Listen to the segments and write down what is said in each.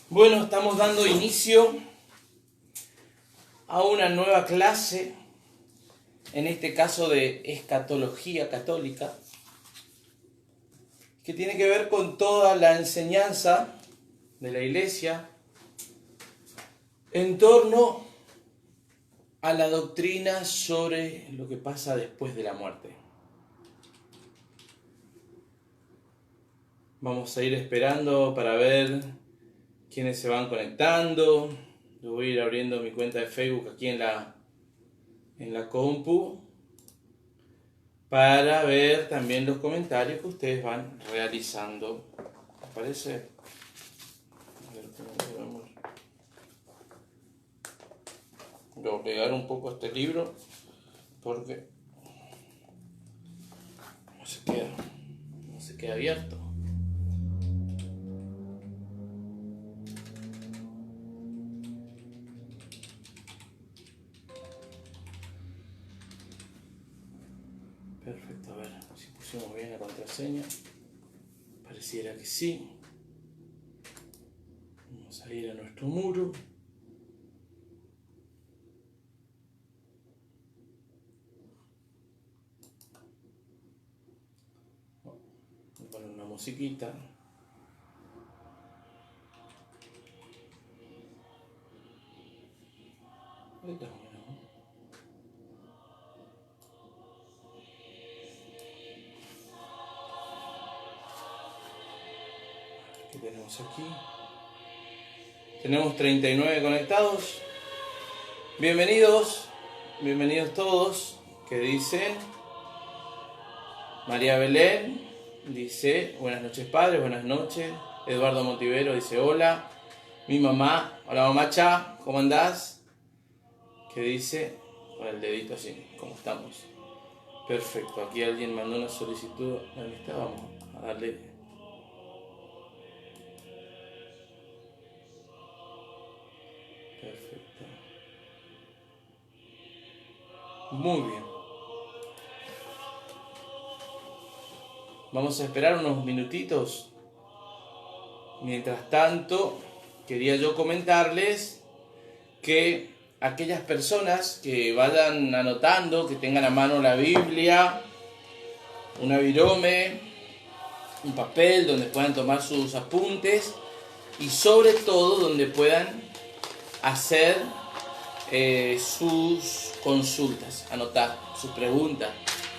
Bueno, estamos dando inicio a una nueva clase, en este caso de escatología católica, que tiene que ver con toda la enseñanza de la Iglesia en torno a la doctrina sobre lo que pasa después de la muerte. Vamos a ir esperando para ver quiénes se van conectando. Yo voy a ir abriendo mi cuenta de Facebook aquí en la compu para ver también los comentarios que ustedes van realizando. ¿Les parece? A ver cómo podemos. Voy a pegar un poco este libro porque no se queda abierto. Perfecto, a ver si pusimos bien la contraseña. Pareciera que sí. Vamos a ir a nuestro muro. Voy a poner una musiquita. Ahí está bueno. ¿Qué tenemos aquí? Tenemos 39 conectados. Bienvenidos todos. ¿Qué dicen? María Belén dice, buenas noches padre, buenas noches. Eduardo Montivero dice, hola. Mi mamá, hola mamacha, ¿cómo andás? ¿Qué dice? Con el dedito así, ¿cómo estamos? Perfecto, aquí alguien mandó una solicitud a la lista, vamos a darle. Perfecto. Muy bien. Vamos a esperar unos minutitos. Mientras tanto, quería yo comentarles que aquellas personas que vayan anotando, que tengan a mano la Biblia, una virome, un papel donde puedan tomar sus apuntes y sobre todo donde puedan hacer sus consultas, anotar sus preguntas.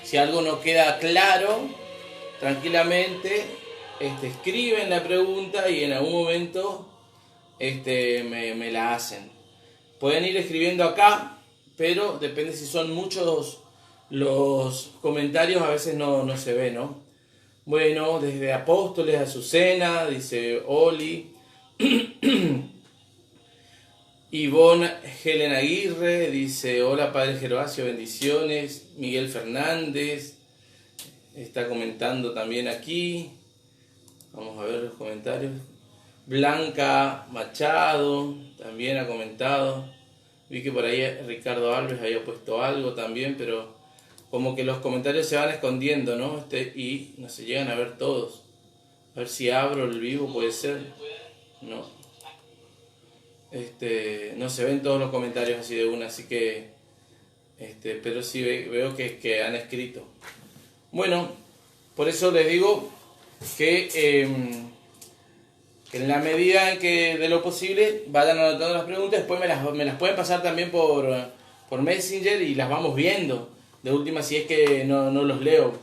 Si algo no queda claro, tranquilamente escriben la pregunta y en algún momento me la hacen. Pueden ir escribiendo acá, pero depende si son muchos los comentarios, a veces no se ve, ¿no? Bueno, desde Apóstoles, Azucena, dice Oli. Ivonne Helen Aguirre dice, hola Padre Gervasio, bendiciones. Miguel Fernández está comentando también aquí. Vamos a ver los comentarios. Blanca Machado también ha comentado. Vi que por ahí Ricardo Alves había puesto algo también, pero como que los comentarios se van escondiendo, ¿no? Y no se llegan a ver todos. A ver si abro el vivo, puede ser. No. No se ven todos los comentarios así de una, así que pero sí veo que han escrito. Bueno, por eso les digo que en la medida en que de lo posible vayan anotando las preguntas, después me las pueden pasar también por Messenger y las vamos viendo. De última, si es que no los leo.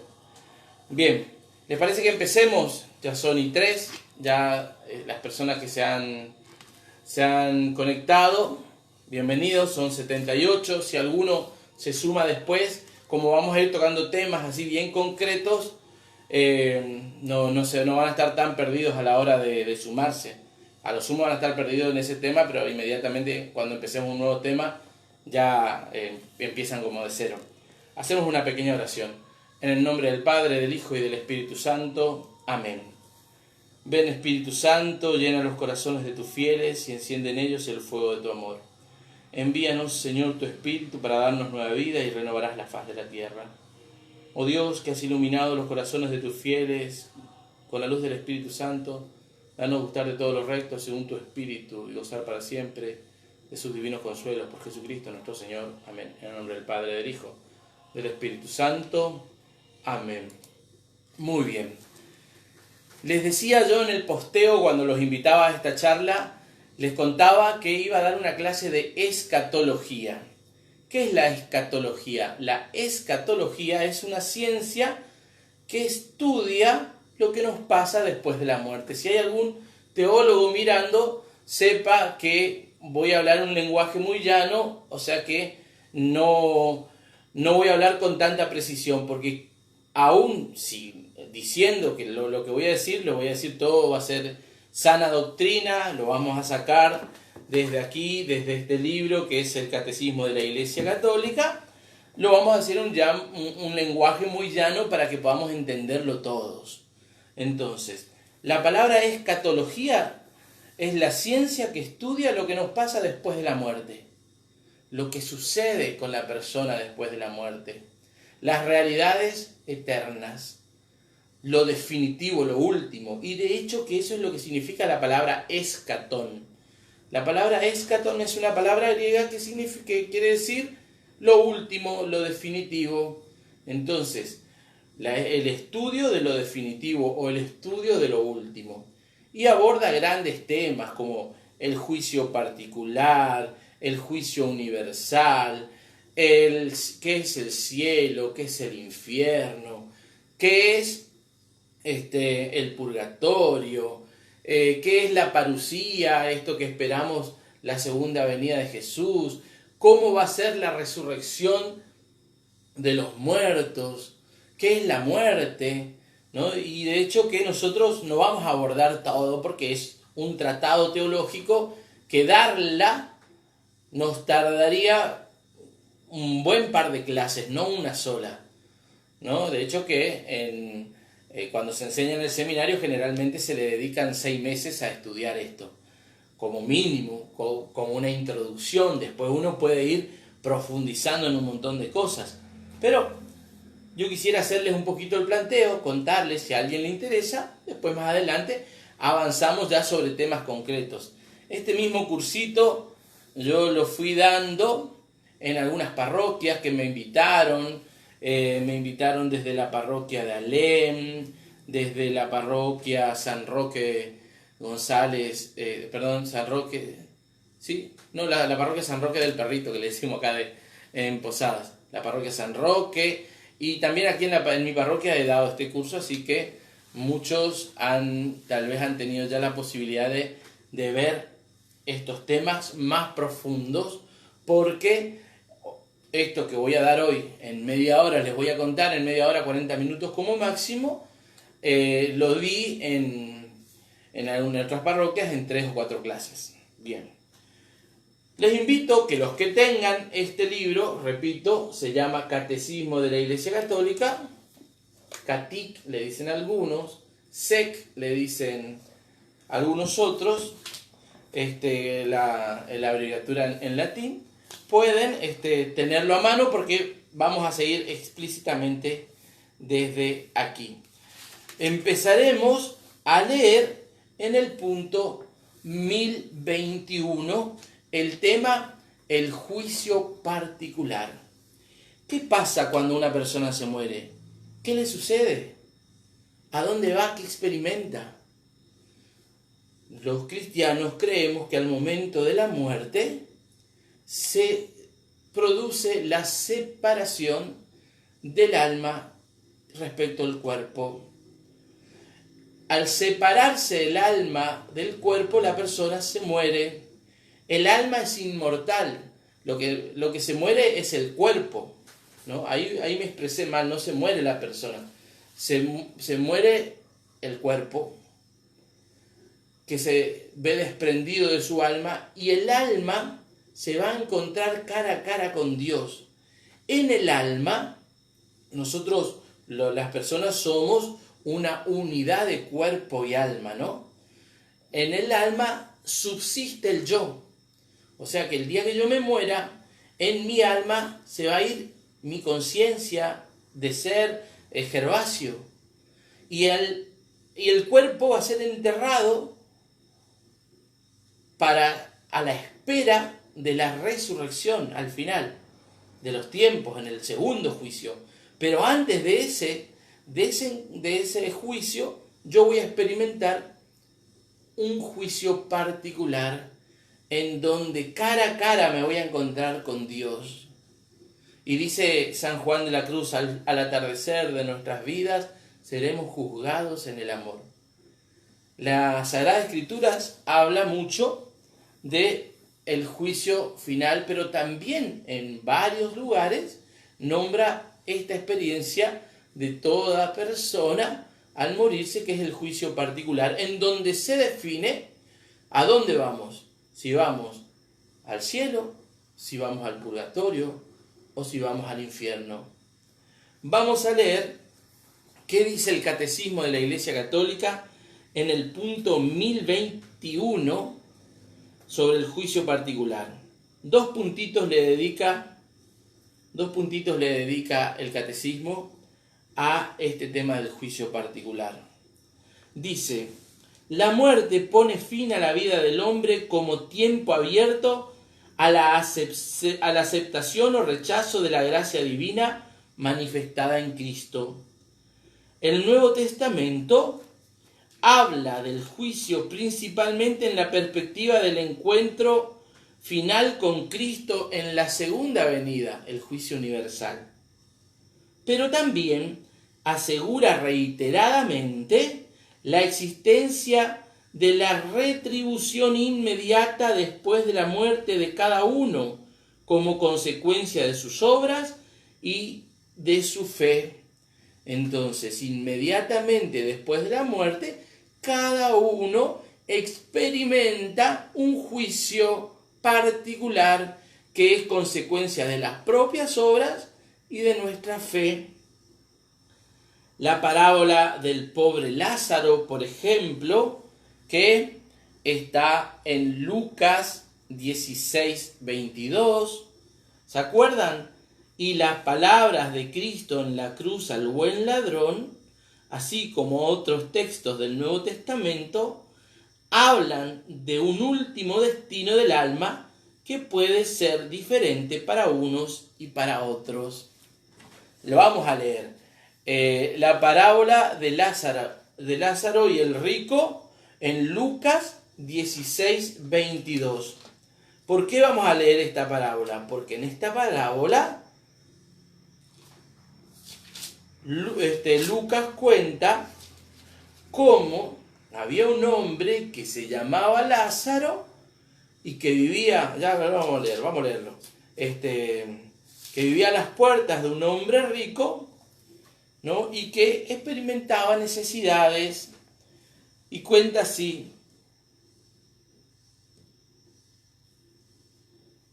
Bien, ¿les parece que empecemos? Ya son y 3, ya las personas que se han conectado, bienvenidos, son 78. Si alguno se suma después, como vamos a ir tocando temas así bien concretos, no van a estar tan perdidos a la hora de sumarse. A lo sumo van a estar perdidos en ese tema, pero inmediatamente cuando empecemos un nuevo tema ya empiezan como de cero. Hacemos una pequeña oración. En el nombre del Padre, del Hijo y del Espíritu Santo. Amén. Ven Espíritu Santo, llena los corazones de tus fieles y enciende en ellos el fuego de tu amor. Envíanos, Señor, tu Espíritu para darnos nueva vida y renovarás la faz de la tierra. Oh Dios, que has iluminado los corazones de tus fieles con la luz del Espíritu Santo, Danos gustar de todos los rectos según tu espíritu y gozar para siempre de sus divinos consuelos por Jesucristo nuestro Señor. Amén. En el nombre del Padre, del Hijo, del Espíritu Santo. Amén. Muy bien. Les decía yo en el posteo cuando los invitaba a esta charla, les contaba que iba a dar una clase de escatología. ¿Qué es la escatología? La escatología es una ciencia que estudia lo que nos pasa después de la muerte. Si hay algún teólogo mirando, sepa que voy a hablar un lenguaje muy llano, o sea que no voy a hablar con tanta precisión, porque aún si diciendo que lo que voy a decir, lo voy a decir todo, va a ser sana doctrina, lo vamos a sacar desde aquí, desde este libro que es el Catecismo de la Iglesia Católica, lo vamos a hacer un lenguaje muy llano para que podamos entenderlo todos. Entonces, la palabra escatología es la ciencia que estudia lo que nos pasa después de la muerte, lo que sucede con la persona después de la muerte, las realidades eternas, lo definitivo, lo último. Y de hecho que eso es lo que significa la palabra escatón. La palabra escatón es una palabra griega que quiere decir lo último, lo definitivo. Entonces, el estudio de lo definitivo o el estudio de lo último. Y aborda grandes temas como el juicio particular, el juicio universal, qué es el cielo, qué es el infierno, qué es el purgatorio, qué es la parusía, esto que esperamos, la segunda venida de Jesús, cómo va a ser la resurrección de los muertos, qué es la muerte, ¿no? Y de hecho que nosotros no vamos a abordar todo porque es un tratado teológico que darla nos tardaría un buen par de clases, no una sola, ¿no? De hecho que cuando se enseña en el seminario generalmente se le dedican 6 meses a estudiar esto, como mínimo, como una introducción. Después uno puede ir profundizando en un montón de cosas. Pero yo quisiera hacerles un poquito el planteo, contarles si a alguien le interesa, después más adelante avanzamos ya sobre temas concretos. Este mismo cursito yo lo fui dando en algunas parroquias que me invitaron desde la parroquia de Alem, desde la parroquia San Roque González, San Roque, ¿sí? No, la parroquia San Roque del Perrito, que le decimos acá en Posadas, la parroquia San Roque, y también aquí en mi parroquia he dado este curso, así que muchos tal vez han tenido ya la posibilidad de ver estos temas más profundos, porque esto que voy a dar hoy en media hora, les voy a contar en media hora, 40 minutos como máximo, lo di en algunas otras parroquias en 3 o 4 clases. Bien. Les invito que los que tengan este libro, repito, se llama Catecismo de la Iglesia Católica, Catic le dicen algunos, Sec le dicen algunos otros, la abreviatura en latín, pueden tenerlo a mano porque vamos a seguir explícitamente desde aquí. Empezaremos a leer en el punto 1021 el tema el juicio particular. ¿Qué pasa cuando una persona se muere? ¿Qué le sucede? ¿A dónde va? ¿Qué experimenta? Los cristianos creemos que al momento de la muerte se produce la separación del alma respecto al cuerpo. Al separarse el alma del cuerpo, la persona se muere. El alma es inmortal. Lo que se muere es el cuerpo, ¿no? Ahí me expresé mal, no se muere la persona. Se muere el cuerpo, que se ve desprendido de su alma, y el alma se va a encontrar cara a cara con Dios. En el alma, nosotros, las personas, somos una unidad de cuerpo y alma, ¿no? En el alma subsiste el yo. O sea que el día que yo me muera, en mi alma se va a ir mi conciencia de ser Gervasio. Y el cuerpo va a ser enterrado a la espera de la resurrección al final de los tiempos, en el segundo juicio. Pero antes de ese juicio, yo voy a experimentar un juicio particular en donde cara a cara me voy a encontrar con Dios. Y dice San Juan de la Cruz, al atardecer de nuestras vidas, seremos juzgados en el amor. La Sagrada Escritura habla mucho de el juicio final, pero también en varios lugares nombra esta experiencia de toda persona al morirse, que es el juicio particular, en donde se define a dónde vamos. Si vamos al cielo, si vamos al purgatorio o si vamos al infierno. Vamos a leer qué dice el Catecismo de la Iglesia Católica en el punto 1021 sobre el juicio particular. Dos puntitos le dedica el Catecismo a este tema del juicio particular. Dice: la muerte pone fin a la vida del hombre como tiempo abierto a la aceptación o rechazo de la gracia divina manifestada en Cristo. El Nuevo Testamento habla del juicio principalmente en la perspectiva del encuentro final con Cristo en la segunda venida, el juicio universal. Pero también asegura reiteradamente la existencia de la retribución inmediata después de la muerte de cada uno como consecuencia de sus obras y de su fe. Entonces, inmediatamente después de la muerte, cada uno experimenta un juicio particular que es consecuencia de las propias obras y de nuestra fe. La parábola del pobre Lázaro, por ejemplo, que está en Lucas 16:22, ¿se acuerdan? Y las palabras de Cristo en la cruz al buen ladrón, así como otros textos del Nuevo Testamento, hablan de un último destino del alma que puede ser diferente para unos y para otros. Lo vamos a leer. La parábola de Lázaro y el rico en Lucas 16:22. ¿Por qué vamos a leer esta parábola? Porque en esta parábola Lucas cuenta cómo había un hombre que se llamaba Lázaro y que vivía, vamos a leerlo, que vivía a las puertas de un hombre rico, ¿no? Y que experimentaba necesidades, y cuenta así,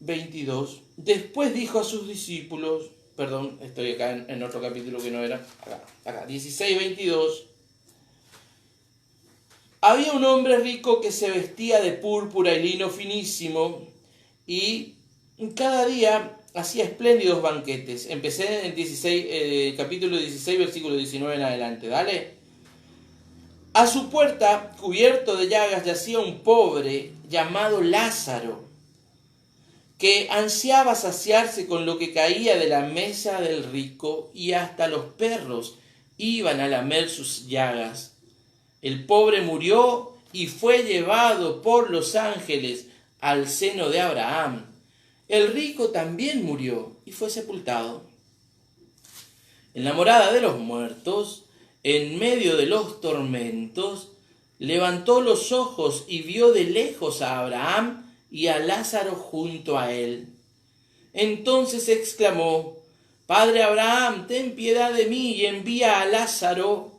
22. Después dijo a sus discípulos, perdón, estoy acá en otro capítulo que no era, acá, 16:22. Había un hombre rico que se vestía de púrpura y lino finísimo y cada día hacía espléndidos banquetes. Empecé en el capítulo 16, versículo 19 en adelante. Dale. A su puerta, cubierto de llagas, yacía un pobre llamado Lázaro, que ansiaba saciarse con lo que caía de la mesa del rico, y hasta los perros iban a lamer sus llagas. El pobre murió y fue llevado por los ángeles al seno de Abraham. El rico también murió y fue sepultado. En la morada de los muertos, en medio de los tormentos, levantó los ojos y vio de lejos a Abraham y a Lázaro junto a él. Entonces exclamó: Padre Abraham, ten piedad de mí y envía a Lázaro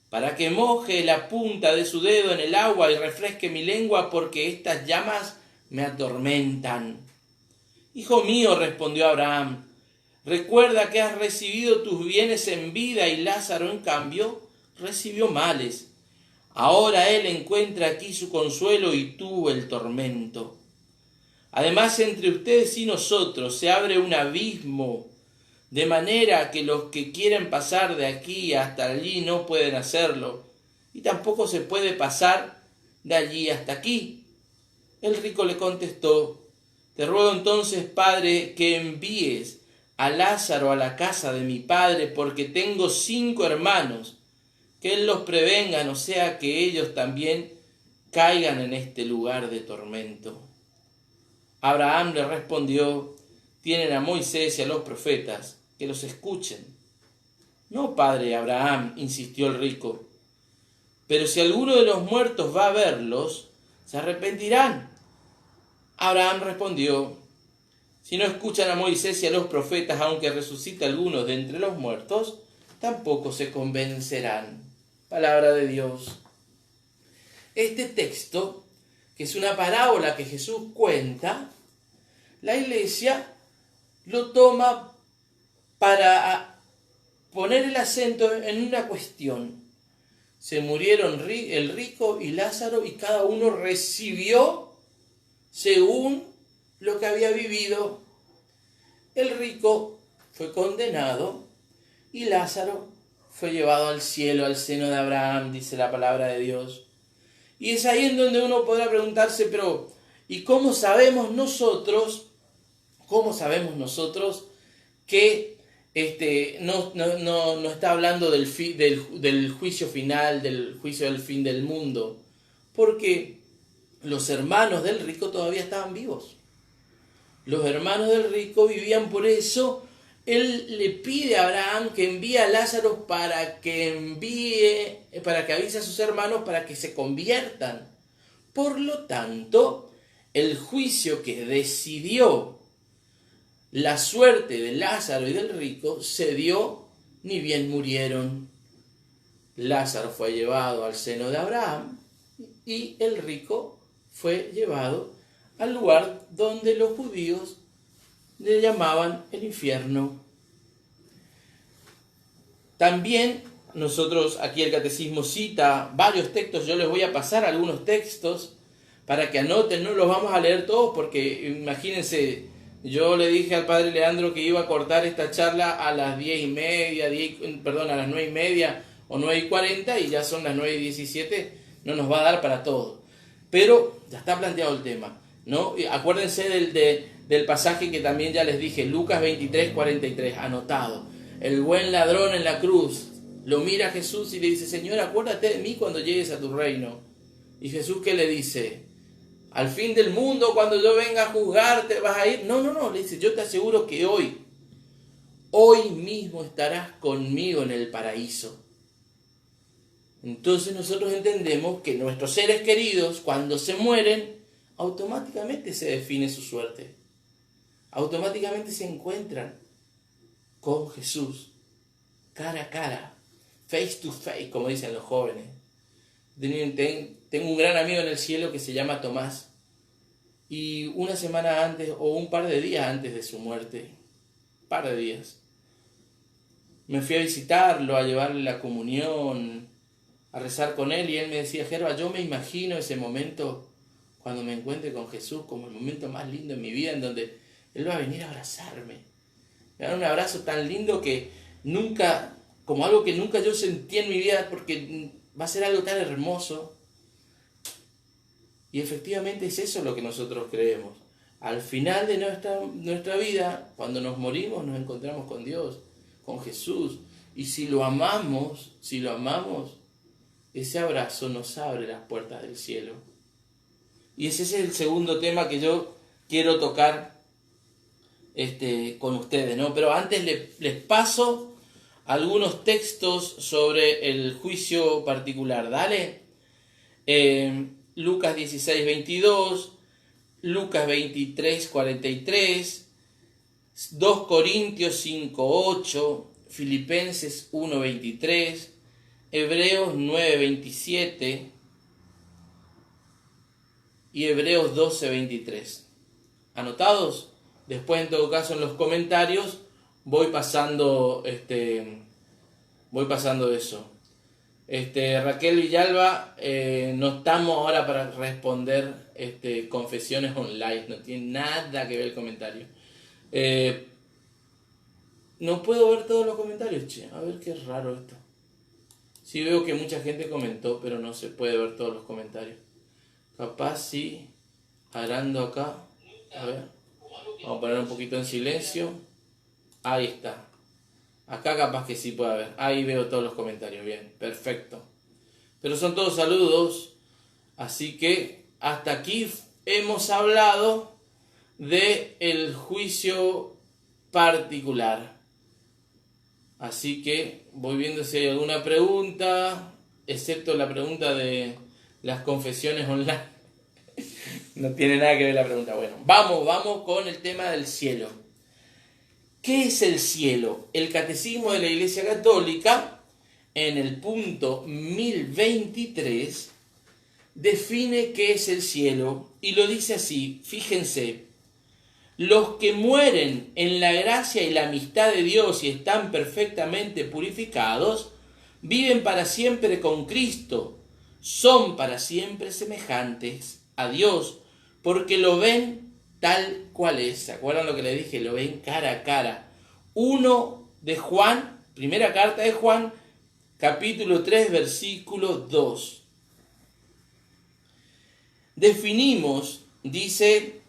para que moje la punta de su dedo en el agua y refresque mi lengua, porque estas llamas me atormentan. Hijo mío, respondió Abraham, recuerda que has recibido tus bienes en vida y Lázaro, en cambio, recibió males. Ahora él encuentra aquí su consuelo y tú el tormento. Además, entre ustedes y nosotros se abre un abismo, de manera que los que quieren pasar de aquí hasta allí no pueden hacerlo, y tampoco se puede pasar de allí hasta aquí. El rico le contestó: te ruego entonces, padre, que envíes a Lázaro a la casa de mi padre, porque tengo 5 hermanos, que él los prevenga, no sea que ellos también caigan en este lugar de tormento. Abraham le respondió: tienen a Moisés y a los profetas, que los escuchen. No, padre Abraham, insistió el rico, pero si alguno de los muertos va a verlos, se arrepentirán. Abraham respondió: si no escuchan a Moisés y a los profetas, aunque resucite alguno de entre los muertos, tampoco se convencerán. Palabra de Dios. Este texto, que es una parábola que Jesús cuenta, la Iglesia lo toma para poner el acento en una cuestión. Se murieron el rico y Lázaro y cada uno recibió según lo que había vivido. El rico fue condenado y Lázaro fue llevado al cielo, al seno de Abraham, dice la palabra de Dios. Y es ahí en donde uno podrá preguntarse, pero ¿y cómo sabemos nosotros que no está hablando del juicio final, del juicio del fin del mundo? Porque los hermanos del rico todavía estaban vivos. Los hermanos del rico vivían, por eso él le pide a Abraham que envíe a Lázaro para que avise a sus hermanos para que se conviertan. Por lo tanto, el juicio que decidió la suerte de Lázaro y del rico se dio ni bien murieron. Lázaro fue llevado al seno de Abraham y el rico fue llevado al lugar donde los judíos le llamaban el infierno. También nosotros, aquí el catecismo cita varios textos, yo les voy a pasar algunos textos para que anoten, no los vamos a leer todos porque imagínense, yo le dije al padre Leandro que iba a cortar esta charla a las 10:30, a las 9:30 o 9:40 y ya son las 9:17, no nos va a dar para todo. Pero ya está planteado el tema, ¿no? Y acuérdense del pasaje que también ya les dije, Lucas 23:43, anotado. El buen ladrón en la cruz lo mira a Jesús y le dice: Señor, acuérdate de mí cuando llegues a tu reino. Y Jesús, ¿qué le dice? Al fin del mundo, cuando yo venga a juzgarte, vas a ir. No, le dice: yo te aseguro que hoy mismo estarás conmigo en el paraíso. Entonces nosotros entendemos que nuestros seres queridos, cuando se mueren, automáticamente se define su suerte. Automáticamente se encuentran con Jesús, cara a cara, face to face, como dicen los jóvenes. Tengo un gran amigo en el cielo que se llama Tomás, y una semana antes o un par de días antes de su muerte, me fui a visitarlo, a llevarle la comunión, a rezar con él, y él me decía: Gerba, yo me imagino ese momento cuando me encuentre con Jesús como el momento más lindo en mi vida, en donde Él va a venir a abrazarme. Me da un abrazo tan lindo que nunca, como algo que nunca yo sentí en mi vida, porque va a ser algo tan hermoso. Y efectivamente es eso lo que nosotros creemos. Al final de nuestra vida, cuando nos morimos, nos encontramos con Dios, con Jesús. Y si lo amamos, ese abrazo nos abre las puertas del cielo. Y ese es el segundo tema que yo quiero tocar con ustedes, ¿no? Pero antes les paso algunos textos sobre el juicio particular. Dale. Lucas 16:22, Lucas 23:43, 2 Corintios 5:8, Filipenses 1:23, Hebreos 9:27 y Hebreos 12:23. ¿Anotados? Después, en todo caso, en los comentarios voy pasando eso. Raquel Villalba, no estamos ahora para responder confesiones online, no tiene nada que ver el comentario. No puedo ver todos los comentarios, che, a ver, qué raro esto. Sí veo que mucha gente comentó, pero no se puede ver todos los comentarios. Capaz sí. arando acá. A ver. Vamos a poner un poquito en silencio. Ahí está. Acá capaz que sí puede haber. Ahí veo todos los comentarios. Bien, perfecto. Pero son todos saludos. Así que hasta aquí hemos hablado del juicio particular. Así que voy viendo si hay alguna pregunta, excepto la pregunta de las confesiones online. No tiene nada que ver la pregunta. Bueno, vamos con el tema del cielo. ¿Qué es el cielo? El Catecismo de la Iglesia Católica, en el punto 1023, define qué es el cielo y lo dice así, fíjense: los que mueren en la gracia y la amistad de Dios y están perfectamente purificados, viven para siempre con Cristo, son para siempre semejantes a Dios, porque lo ven tal cual es. ¿Se acuerdan lo que les dije? Lo ven cara a cara. 1 de Juan, primera carta de Juan, capítulo 3, versículo 2. Definimos, dice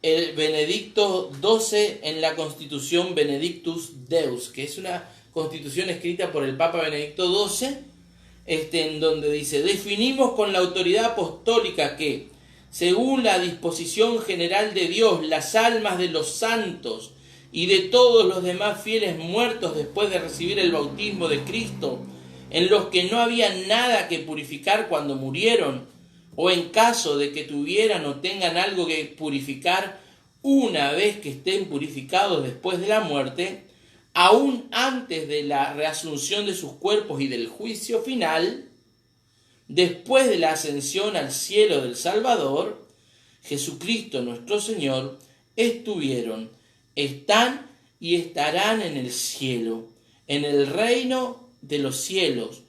el Benedicto XII en la Constitución Benedictus Deus, que es una constitución escrita por el Papa Benedicto XII, en donde dice: definimos con la autoridad apostólica que, según la disposición general de Dios, las almas de los santos y de todos los demás fieles muertos después de recibir el bautismo de Cristo, en los que no había nada que purificar cuando murieron, o en caso de que tuvieran o tengan algo que purificar, una vez que estén purificados después de la muerte, aún antes de la reasunción de sus cuerpos y del juicio final, después de la ascensión al cielo del Salvador, Jesucristo nuestro Señor, estuvieron, están y estarán en el cielo, en el reino de los cielos,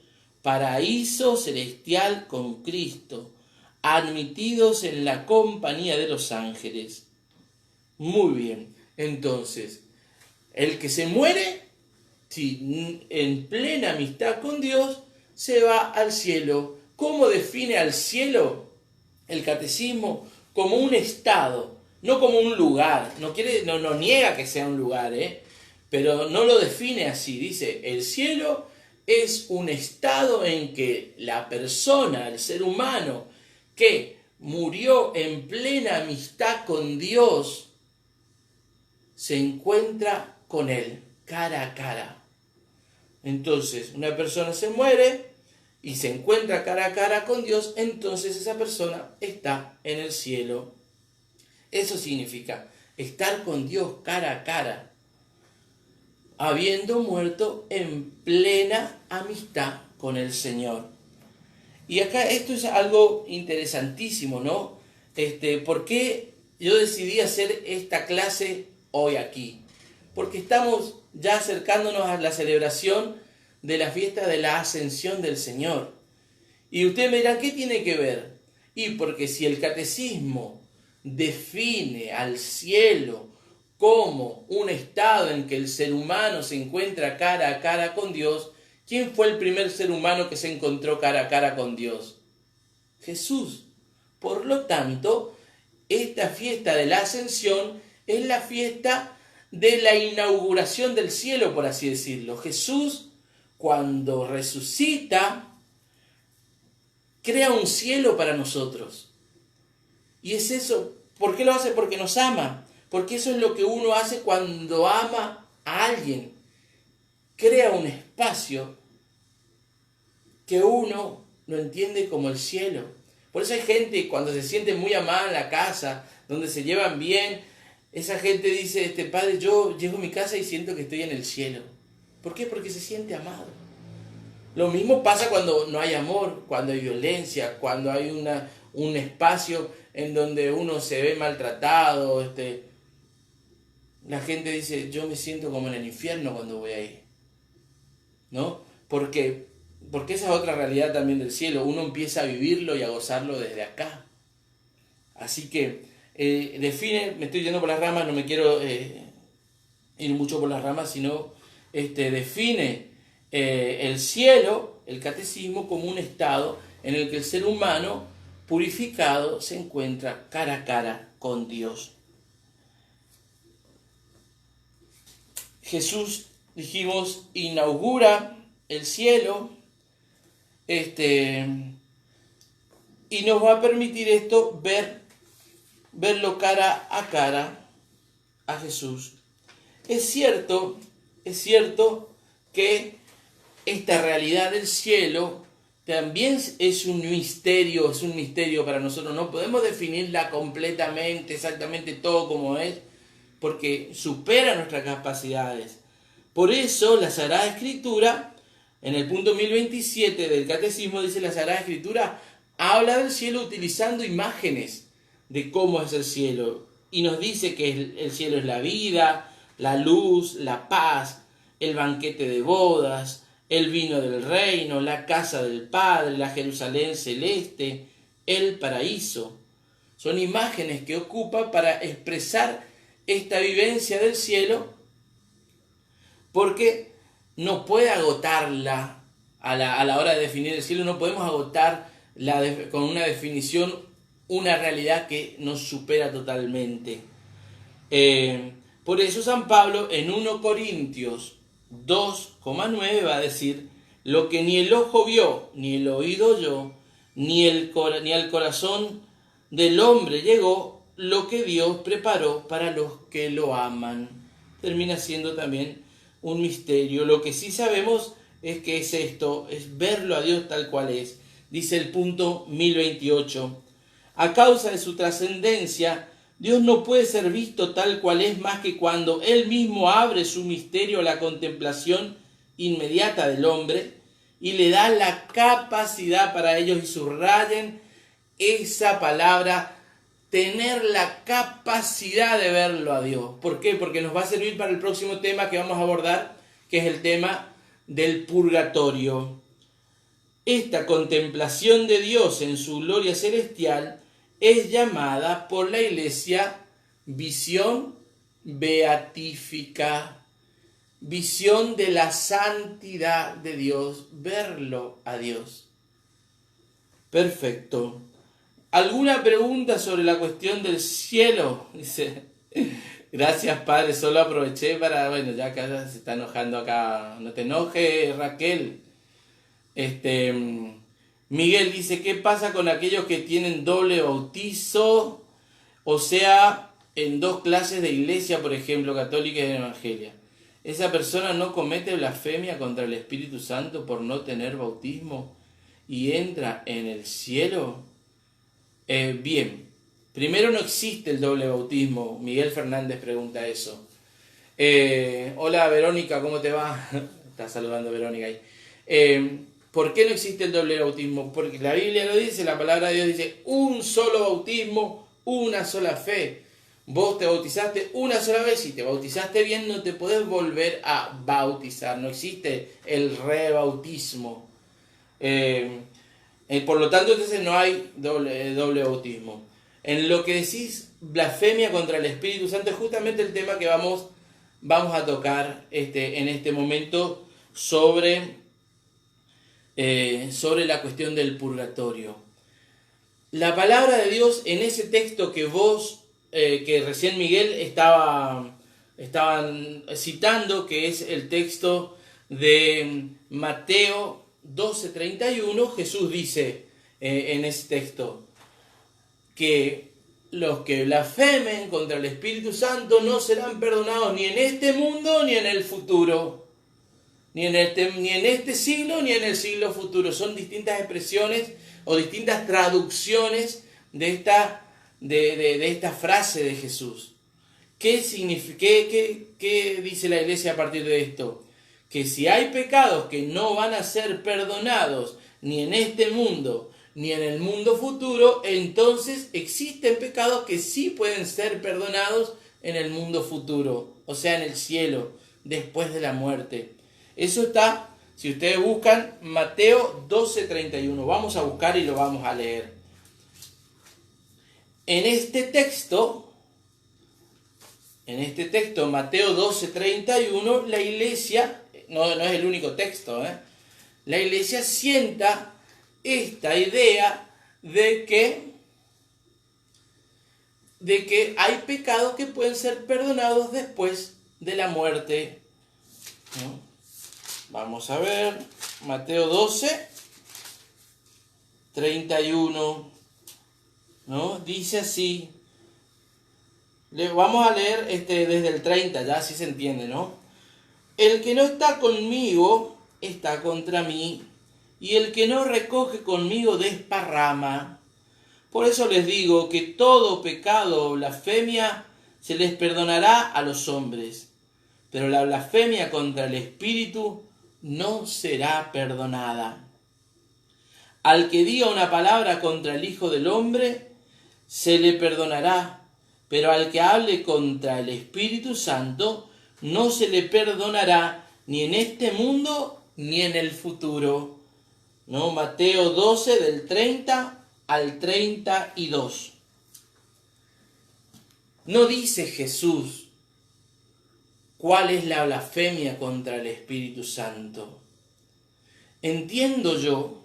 paraíso celestial con Cristo, admitidos en la compañía de los ángeles. Muy bien, entonces, el que se muere, si en plena amistad con Dios, se va al cielo. ¿Cómo define al cielo el Catecismo? Como un estado, no como un lugar. No niega que sea un lugar, pero no lo define así. Dice, el cielo es un estado en que la persona, el ser humano, que murió en plena amistad con Dios, se encuentra con Él, cara a cara. Entonces, una persona se muere y se encuentra cara a cara con Dios, entonces esa persona está en el cielo. Eso significa estar con Dios cara a cara, habiendo muerto en plena amistad con el Señor. Y acá esto es algo interesantísimo, ¿no? ¿Por qué yo decidí hacer esta clase hoy aquí? Porque estamos ya acercándonos a la celebración de la fiesta de la Ascensión del Señor. Y ustedes me dirán, ¿qué tiene que ver? Y porque si el Catecismo define al cielo como un estado en que el ser humano se encuentra cara a cara con Dios, ¿quién fue el primer ser humano que se encontró cara a cara con Dios? Jesús. Por lo tanto, esta fiesta de la Ascensión es la fiesta de la inauguración del cielo, por así decirlo. Jesús, cuando resucita, crea un cielo para nosotros. Y es eso. ¿Por qué lo hace? Porque nos ama. Porque eso es lo que uno hace cuando ama a alguien. Crea un espacio que uno lo entiende como el cielo. Por eso hay gente, cuando se siente muy amada en la casa, donde se llevan bien, esa gente dice, padre, yo llego a mi casa y siento que estoy en el cielo. ¿Por qué? Porque se siente amado. Lo mismo pasa cuando no hay amor, cuando hay violencia, cuando hay un espacio en donde uno se ve maltratado. La gente dice, yo me siento como en el infierno cuando voy ahí, ¿no? Porque esa es otra realidad también del cielo. Uno empieza a vivirlo y a gozarlo desde acá. Así que define, me estoy yendo por las ramas, no me quiero ir mucho por las ramas, sino define el cielo, el Catecismo, como un estado en el que el ser humano purificado se encuentra cara a cara con Dios. Jesús, dijimos, inaugura el cielo, y nos va a permitir esto verlo cara a cara a Jesús. Es cierto que esta realidad del cielo también es un misterio para nosotros. No podemos definirla completamente, exactamente todo como es, porque supera nuestras capacidades. Por eso la Sagrada Escritura, en el punto 1027 del Catecismo, dice: la Sagrada Escritura habla del cielo utilizando imágenes de cómo es el cielo. Y nos dice que el cielo es la vida, la luz, la paz, el banquete de bodas, el vino del reino, la casa del Padre, la Jerusalén celeste, el paraíso. Son imágenes que ocupa para expresar esta vivencia del cielo, porque no puede agotarla a la hora de definir el cielo. No podemos agotar con una definición una realidad que nos supera totalmente. Por eso San Pablo en 1 Corintios 2,9 va a decir: lo que ni el ojo vio, ni el oído oyó, ni al corazón del hombre llegó, lo que Dios preparó para los que lo aman. Termina siendo también un misterio. Lo que sí sabemos es que es esto, es verlo a Dios tal cual es. Dice el punto 1028: a causa de su trascendencia, Dios no puede ser visto tal cual es más que cuando Él mismo abre su misterio a la contemplación inmediata del hombre y le da la capacidad para ellos. Y subrayen esa palabra, tener la capacidad de verlo a Dios. ¿Por qué? Porque nos va a servir para el próximo tema que vamos a abordar, que es el tema del purgatorio. Esta contemplación de Dios en su gloria celestial es llamada por la Iglesia visión beatífica, visión de la santidad de Dios, verlo a Dios. Perfecto. ¿Alguna pregunta sobre la cuestión del cielo? Dice, gracias Padre, solo aproveché para, bueno, ya que se está enojando acá, no te enojes Raquel. Miguel dice: ¿qué pasa con aquellos que tienen doble bautizo? O sea, en dos clases de iglesia, por ejemplo, católica y evangelia. ¿Esa persona no comete blasfemia contra el Espíritu Santo por no tener bautismo y entra en el cielo? Bien, primero, no existe el doble bautismo. Miguel Fernández pregunta eso. Hola Verónica, ¿cómo te va? Está saludando Verónica ahí. ¿Por qué no existe el doble bautismo? Porque la Biblia lo dice, la palabra de Dios dice: un solo bautismo, una sola fe. Vos te bautizaste una sola vez, si te bautizaste bien no te podés volver a bautizar, no existe el rebautismo. Por lo tanto, entonces no hay doble bautismo. En lo que decís, blasfemia contra el Espíritu Santo, es justamente el tema que vamos a tocar en este momento sobre la cuestión del purgatorio. La palabra de Dios en ese texto que que recién Miguel estaban citando, que es el texto de Mateo 12:31, Jesús dice en ese texto que los que blasfemen contra el Espíritu Santo no serán perdonados ni en este mundo ni en el futuro. Ni en este siglo ni en el siglo futuro. Son distintas expresiones o distintas traducciones de esta frase de Jesús. ¿Qué significa? ¿Qué dice la Iglesia a partir de esto? Que si hay pecados que no van a ser perdonados ni en este mundo ni en el mundo futuro, entonces existen pecados que sí pueden ser perdonados en el mundo futuro, o sea, en el cielo, después de la muerte. Eso está, si ustedes buscan, Mateo 12:31. Vamos a buscar y lo vamos a leer. En este texto, Mateo 12:31, la Iglesia, no es el único texto, la Iglesia sienta esta idea de que hay pecados que pueden ser perdonados después de la muerte, ¿no? Vamos a ver, Mateo 12, 31, ¿no? Dice así, vamos a leer desde el 30, ya así se entiende, ¿no? El que no está conmigo está contra mí, y el que no recoge conmigo desparrama. Por eso les digo que todo pecado o blasfemia se les perdonará a los hombres, pero la blasfemia contra el Espíritu no será perdonada. Al que diga una palabra contra el Hijo del Hombre, se le perdonará, pero al que hable contra el Espíritu Santo, no se le perdonará ni en este mundo ni en el futuro. ¿No? Mateo 12, del 30 al 32. No dice Jesús cuál es la blasfemia contra el Espíritu Santo. Entiendo yo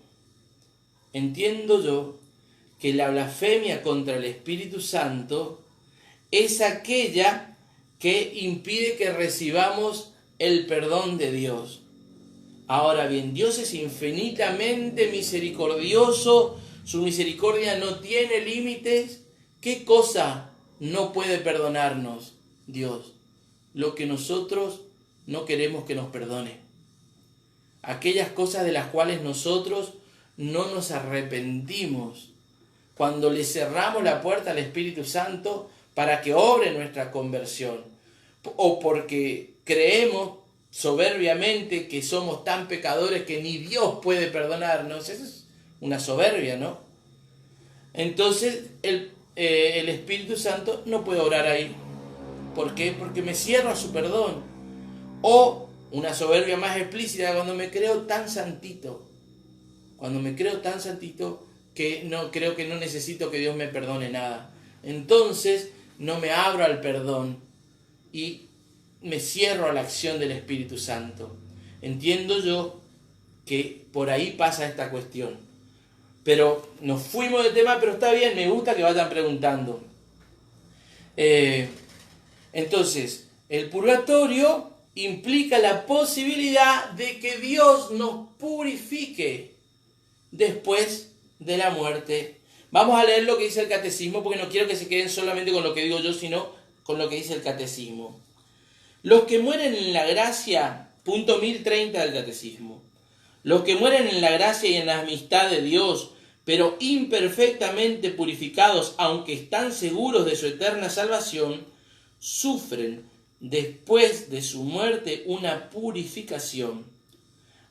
que la blasfemia contra el Espíritu Santo es aquella que impide que recibamos el perdón de Dios. Ahora bien, Dios es infinitamente misericordioso, su misericordia no tiene límites. ¿Qué cosa no puede perdonarnos Dios? Lo que nosotros no queremos que nos perdone. Aquellas cosas de las cuales nosotros no nos arrepentimos. Cuando le cerramos la puerta al Espíritu Santo para que obre nuestra conversión, o porque creemos soberbiamente que somos tan pecadores que ni Dios puede perdonarnos. Eso es una soberbia, ¿no? Entonces el Espíritu Santo no puede obrar ahí. ¿Por qué? Porque me cierro a su perdón. O una soberbia más explícita, cuando me creo tan santito. Cuando me creo tan santito que no creo que no necesito que Dios me perdone nada. Entonces no me abro al perdón y me cierro a la acción del Espíritu Santo. Entiendo yo que por ahí pasa esta cuestión. Pero nos fuimos del tema, pero está bien, me gusta que vayan preguntando. Entonces, el purgatorio implica la posibilidad de que Dios nos purifique después de la muerte. Vamos a leer lo que dice el catecismo, porque no quiero que se queden solamente con lo que digo yo, sino con lo que dice el catecismo. Los que mueren en la gracia, punto 1030 del catecismo, los que mueren en la gracia y en la amistad de Dios, pero imperfectamente purificados, aunque están seguros de su eterna salvación, sufren después de su muerte una purificación,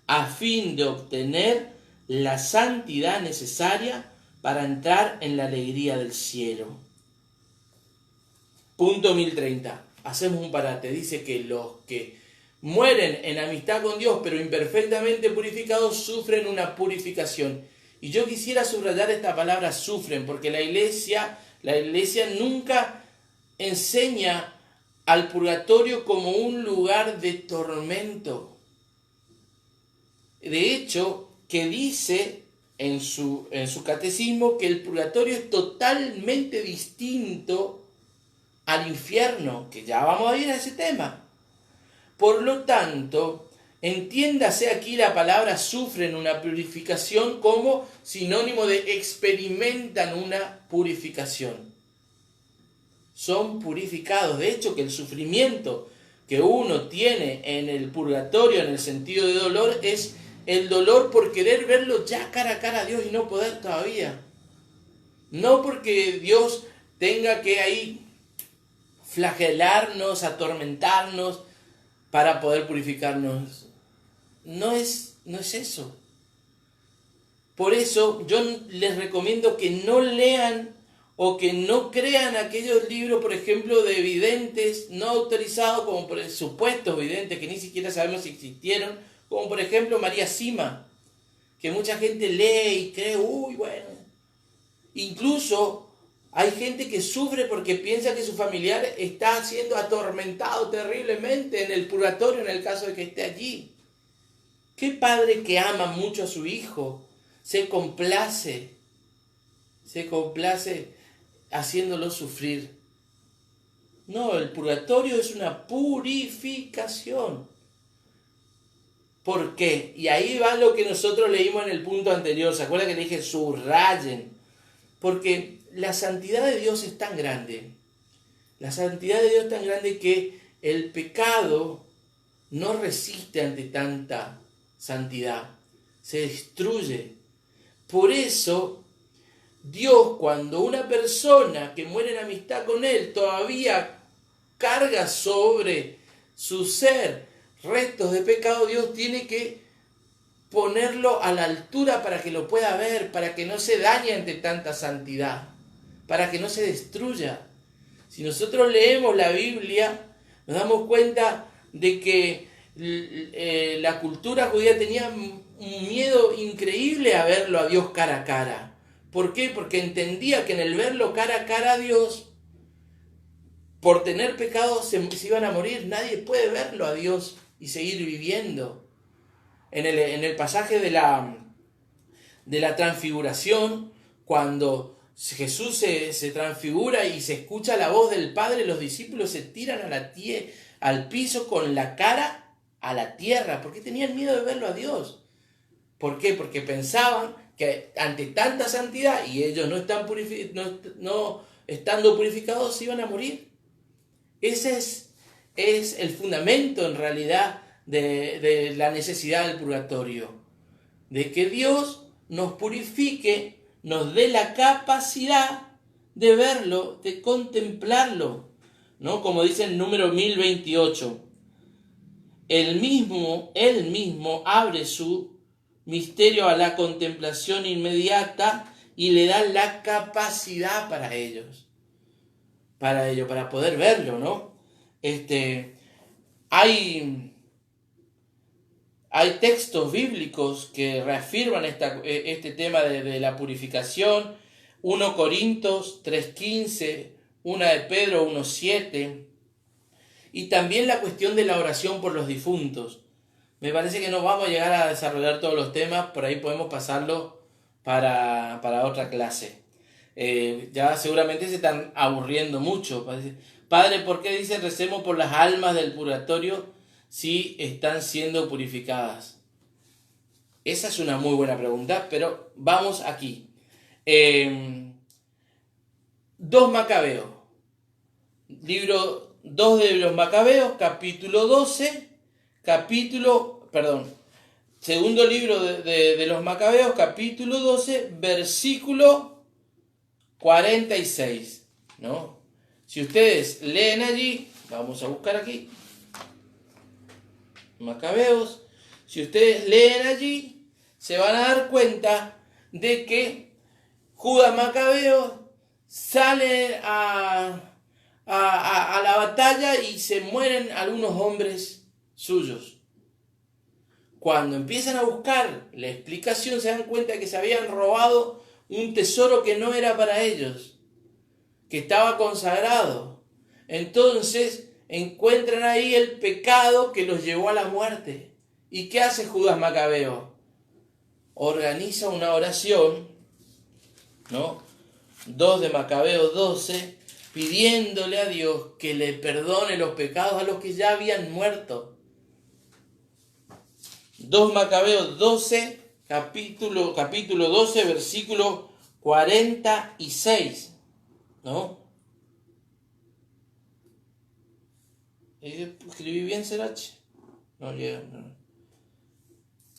a fin de obtener la santidad necesaria para entrar en la alegría del cielo. Punto 1030. Hacemos un parate. Dice que los que mueren en amistad con Dios, pero imperfectamente purificados, sufren una purificación. Y yo quisiera subrayar esta palabra sufren, porque la iglesia nunca enseña al purgatorio como un lugar de tormento. De hecho, que dice en su catecismo que el purgatorio es totalmente distinto al infierno, que ya vamos a ir a ese tema. Por lo tanto, entiéndase aquí la palabra sufren una purificación como sinónimo de experimentan una purificación. Son purificados. De hecho, que el sufrimiento que uno tiene en el purgatorio, en el sentido de dolor, es el dolor por querer verlo ya cara a cara a Dios y no poder todavía. No porque Dios tenga que ahí flagelarnos, atormentarnos para poder purificarnos. No es eso. Por eso yo les recomiendo que no lean o que no crean aquellos libros, por ejemplo, de videntes no autorizados, como por supuestos videntes que ni siquiera sabemos si existieron, como por ejemplo María Sima, que mucha gente lee y cree, bueno. Incluso hay gente que sufre porque piensa que su familiar está siendo atormentado terriblemente en el purgatorio en el caso de que esté allí. ¿Qué padre que ama mucho a su hijo se complace se complace haciéndolo sufrir. No, el purgatorio es una purificación. ¿Por qué? Y ahí va lo que nosotros leímos en el punto anterior. ¿Se acuerdan que le dije subrayen? Porque la santidad de Dios es tan grande. La santidad de Dios es tan grande que el pecado no resiste ante tanta santidad. Se destruye. Por eso, Dios, cuando una persona que muere en amistad con Él todavía carga sobre su ser restos de pecado, Dios tiene que ponerlo a la altura para que lo pueda ver, para que no se dañe ante tanta santidad, para que no se destruya. Si nosotros leemos la Biblia, nos damos cuenta de que la cultura judía tenía un miedo increíble a verlo a Dios cara a cara. ¿Por qué? Porque entendía que en el verlo cara a cara a Dios, por tener pecado se iban a morir. Nadie puede verlo a Dios y seguir viviendo. En el pasaje de la transfiguración, cuando Jesús se transfigura y se escucha la voz del Padre, los discípulos se tiran al piso con la cara a la tierra, porque tenían miedo de verlo a Dios. ¿Por qué? Porque pensaban que ante tanta santidad y ellos no estando purificados se iban a morir. Ese es el fundamento en realidad de la necesidad del purgatorio, de que Dios nos purifique, nos dé la capacidad de verlo, de contemplarlo, ¿no? Como dice el número 1028, Él mismo abre su misterio a la contemplación inmediata y le da la capacidad para poder verlo, ¿no? Hay textos bíblicos que reafirman este tema de la purificación. 1 Corintios 3:15, 1 de Pedro 1:7, y también la cuestión de la oración por los difuntos. Me parece que no vamos a llegar a desarrollar todos los temas, por ahí podemos pasarlo para otra clase. Ya seguramente se están aburriendo mucho. Padre, ¿por qué dicen recemos por las almas del purgatorio si están siendo purificadas? Esa es una muy buena pregunta, pero vamos aquí. 2 Macabeos, libro 2 de los Macabeos, capítulo 12, segundo libro de los Macabeos, capítulo 12, versículo 46, ¿no? Si ustedes leen allí, vamos a buscar aquí, Macabeos, si ustedes leen allí, se van a dar cuenta de que Judas Macabeo sale a la batalla y se mueren algunos hombres suyos. Cuando empiezan a buscar la explicación, se dan cuenta que se habían robado un tesoro que no era para ellos, que estaba consagrado. Entonces encuentran ahí el pecado que los llevó a la muerte. ¿Y qué hace Judas Macabeo? Organiza una oración, ¿no? 2 de Macabeos 12, pidiéndole a Dios que le perdone los pecados a los que ya habían muerto. 2 Macabeos 12, capítulo 12, versículo 46, ¿no? ¿Escribí bien, Serache? No llega. No.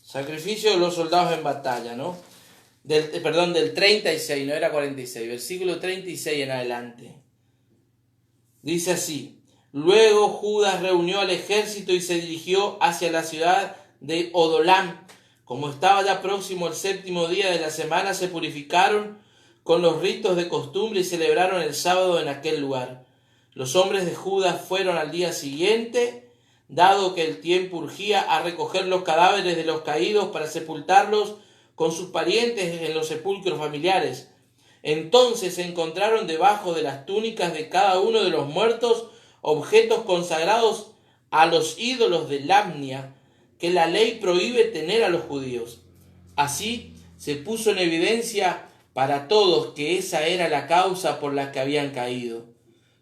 Sacrificio de los soldados en batalla, ¿no? Del 36, no era 46, versículo 36 en adelante. Dice así: luego Judas reunió al ejército y se dirigió hacia la ciudad de Odolam. Como estaba ya próximo el 7º día de la semana, se purificaron con los ritos de costumbre y celebraron el sábado en aquel lugar. Los hombres de Judas fueron al día siguiente, dado que el tiempo urgía, a recoger los cadáveres de los caídos para sepultarlos con sus parientes en los sepulcros familiares. Entonces se encontraron debajo de las túnicas de cada uno de los muertos objetos consagrados a los ídolos de Lamnia, que la ley prohíbe tener a los judíos. Así se puso en evidencia para todos que esa era la causa por la que habían caído.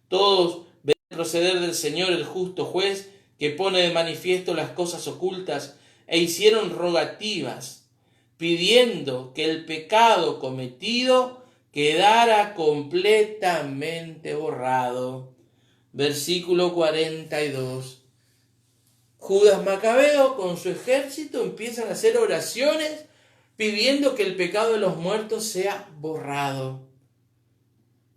Todos ven el proceder del Señor, el justo juez, que pone de manifiesto las cosas ocultas, e hicieron rogativas, pidiendo que el pecado cometido quedara completamente borrado. Versículo 42. Judas Macabeo con su ejército empiezan a hacer oraciones pidiendo que el pecado de los muertos sea borrado.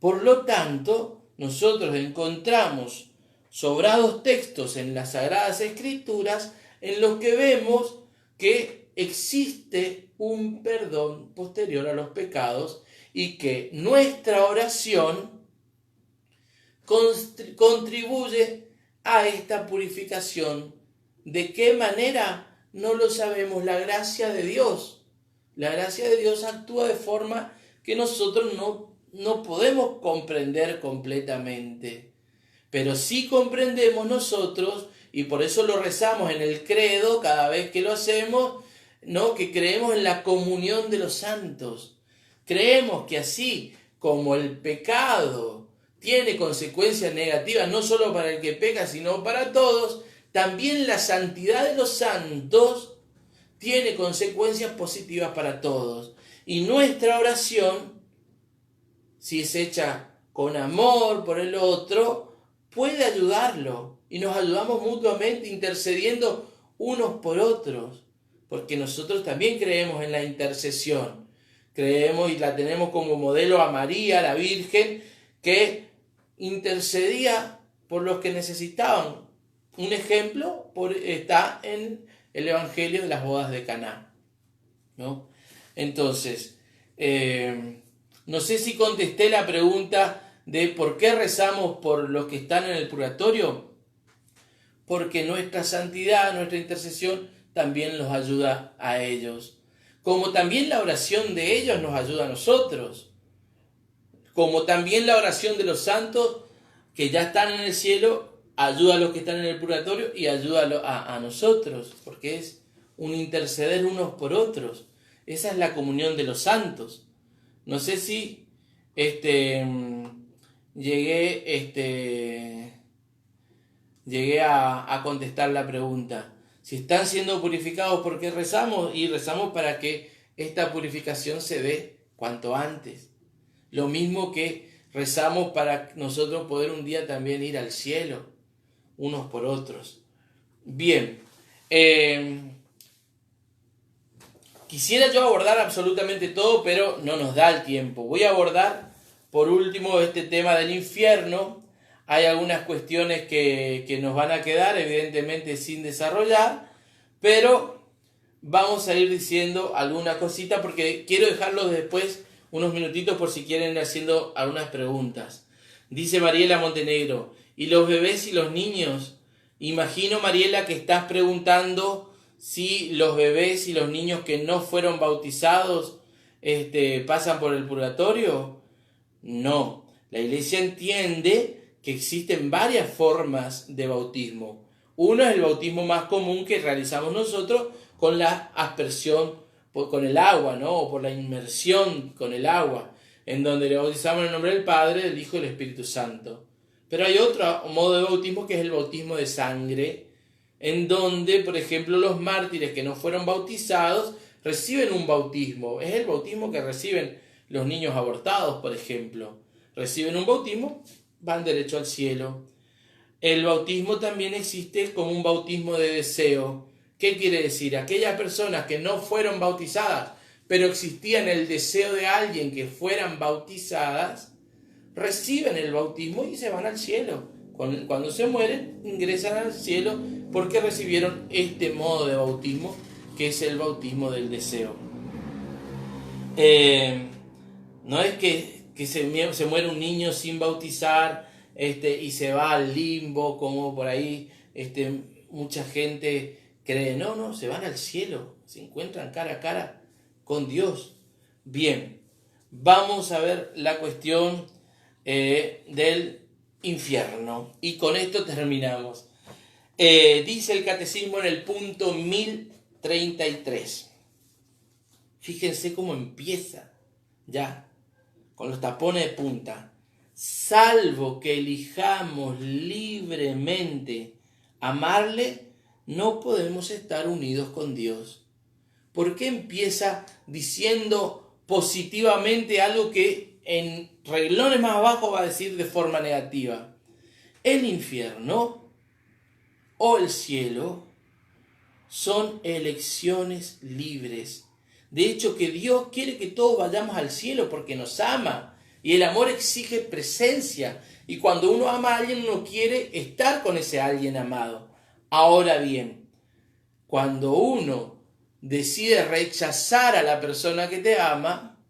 Por lo tanto, nosotros encontramos sobrados textos en las Sagradas Escrituras en los que vemos que existe un perdón posterior a los pecados y que nuestra oración contribuye a esta purificación. ¿De qué manera? No lo sabemos. La gracia de Dios. La gracia de Dios actúa de forma que nosotros no podemos comprender completamente. Pero sí comprendemos nosotros, y por eso lo rezamos en el credo cada vez que lo hacemos, ¿no? Que creemos en la comunión de los santos. Creemos que así como el pecado tiene consecuencias negativas no solo para el que peca, sino para todos, también la santidad de los santos tiene consecuencias positivas para todos. Y nuestra oración, si es hecha con amor por el otro, puede ayudarlo. Y nos ayudamos mutuamente intercediendo unos por otros. Porque nosotros también creemos en la intercesión. Creemos y la tenemos como modelo a María, la Virgen, que intercedía por los que necesitaban. Un ejemplo está en el Evangelio de las bodas de Caná, ¿no? Entonces, no sé si contesté la pregunta de por qué rezamos por los que están en el purgatorio. Porque nuestra santidad, nuestra intercesión también los ayuda a ellos. Como también la oración de ellos nos ayuda a nosotros. Como también la oración de los santos que ya están en el cielo ayuda a los que están en el purgatorio y ayuda a nosotros, porque es un interceder unos por otros. Esa es la comunión de los santos. No sé si llegué a contestar la pregunta. Si están siendo purificados, ¿por qué rezamos? Y rezamos para que esta purificación se dé cuanto antes. Lo mismo que rezamos para nosotros poder un día también ir al cielo, unos por otros. Bien, quisiera yo abordar absolutamente todo, pero no nos da el tiempo. Voy a abordar, por último, este tema del infierno. Hay algunas cuestiones que nos van a quedar, evidentemente, sin desarrollar, pero vamos a ir diciendo alguna cosita porque quiero dejarlos después unos minutitos por si quieren ir haciendo algunas preguntas. Dice Mariela Montenegro, ¿y los bebés y los niños? Imagino, Mariela, que estás preguntando si los bebés y los niños que no fueron bautizados pasan por el purgatorio. No, la Iglesia entiende que existen varias formas de bautismo. Uno es el bautismo más común que realizamos nosotros con la aspersión con el agua, ¿no? O por la inmersión con el agua, en donde le bautizamos en el nombre del Padre, del Hijo y del Espíritu Santo. Pero hay otro modo de bautismo que es el bautismo de sangre, en donde, por ejemplo, los mártires que no fueron bautizados reciben un bautismo. Es el bautismo que reciben los niños abortados, por ejemplo. Reciben un bautismo, van derecho al cielo. El bautismo también existe como un bautismo de deseo. ¿Qué quiere decir? Aquellas personas que no fueron bautizadas, pero existían el deseo de alguien que fueran bautizadas, reciben el bautismo y se van al cielo. Cuando se mueren, ingresan al cielo porque recibieron este modo de bautismo, que es el bautismo del deseo. No es que se muere un niño sin bautizar y se va al limbo, como por ahí mucha gente cree. No, se van al cielo, se encuentran cara a cara con Dios. Bien, vamos a ver la cuestión del infierno. Y con esto terminamos. Dice el catecismo en el punto 1033. Fíjense cómo empieza ya con los tapones de punta, salvo que elijamos libremente amarle, no podemos estar unidos con Dios. ¿Por qué empieza diciendo positivamente algo que en renglones más abajo va a decir de forma negativa? El infierno o el cielo son elecciones libres. De hecho, que Dios quiere que todos vayamos al cielo porque nos ama. Y el amor exige presencia. Y cuando uno ama a alguien, uno quiere estar con ese alguien amado. Ahora bien, cuando uno decide rechazar a la persona que te ama,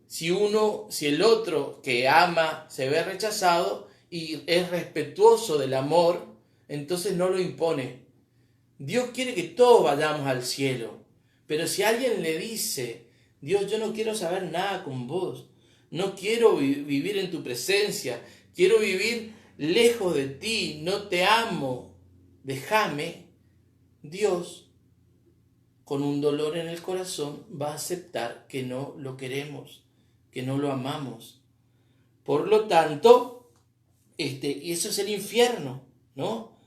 si el otro que ama se ve rechazado y es respetuoso del amor, entonces no lo impone. Dios quiere que todos vayamos al cielo, pero si alguien le dice, Dios, yo no quiero saber nada con vos, no quiero vivir en tu presencia, quiero vivir lejos de ti, no te amo, déjame, Dios, con un dolor en el corazón, va a aceptar que no lo queremos, que no lo amamos. Por lo tanto, y eso es el infierno, ¿no?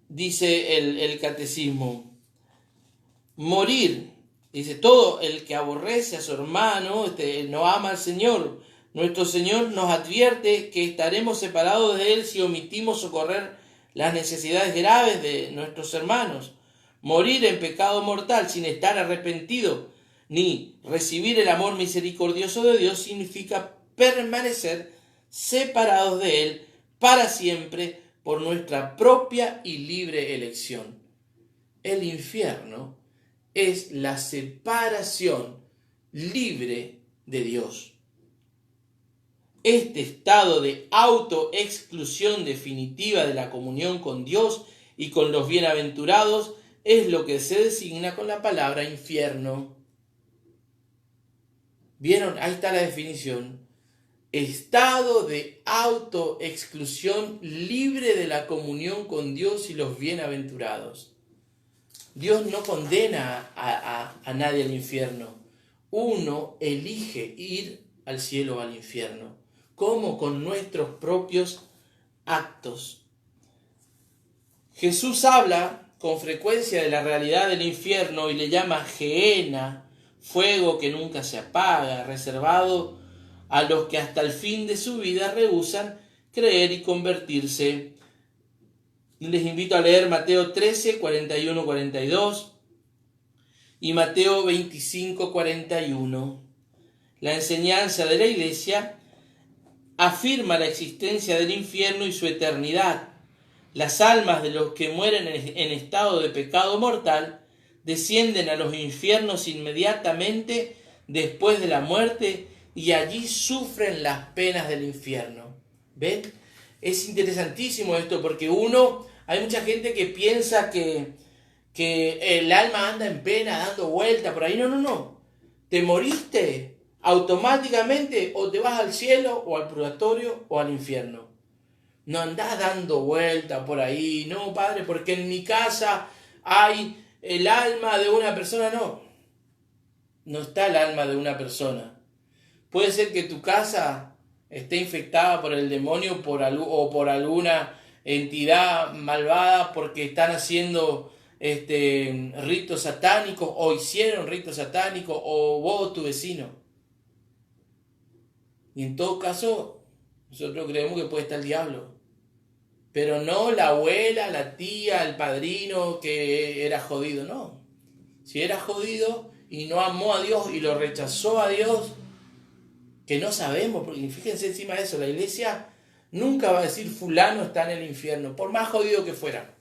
Dice el catecismo, morir, dice, todo el que aborrece a su hermano, no ama al Señor. Nuestro Señor nos advierte que estaremos separados de Él si omitimos socorrer las necesidades graves de nuestros hermanos. Morir en pecado mortal sin estar arrepentido ni recibir el amor misericordioso de Dios significa permanecer separados de Él para siempre por nuestra propia y libre elección. El infierno es la separación libre de Dios. Este estado de autoexclusión definitiva de la comunión con Dios y con los bienaventurados es lo que se designa con la palabra infierno. ¿Vieron? Ahí está la definición. Estado de autoexclusión libre de la comunión con Dios y los bienaventurados. Dios no condena a nadie al infierno. Uno elige ir al cielo o al infierno. ¿Cómo? Con nuestros propios actos. Jesús habla con frecuencia de la realidad del infierno y le llama Gehenna, fuego que nunca se apaga, reservado a los que hasta el fin de su vida rehúsan creer y convertirse. Les invito a leer Mateo 13, 41, 42 y Mateo 25, 41. La enseñanza de la Iglesia afirma la existencia del infierno y su eternidad. Las almas de los que mueren en estado de pecado mortal descienden a los infiernos inmediatamente después de la muerte y allí sufren las penas del infierno. ¿Ven? Es interesantísimo esto porque hay mucha gente que piensa que el alma anda en pena dando vuelta por ahí. No. Te moriste automáticamente o te vas al cielo o al purgatorio o al infierno. No andás dando vuelta por ahí, no, padre, porque en mi casa hay el alma de una persona. No está el alma de una persona. Puede ser que tu casa esté infectada por el demonio o por alguna entidad malvada porque están haciendo ritos satánicos o hicieron ritos satánicos o vos, tu vecino. Y en todo caso, nosotros creemos que puede estar el diablo. Pero no la abuela, la tía, el padrino que era jodido, no. Si era jodido y no amó a Dios y lo rechazó a Dios, que no sabemos, porque fíjense encima de eso, la iglesia nunca va a decir fulano está en el infierno, por más jodido que fuera.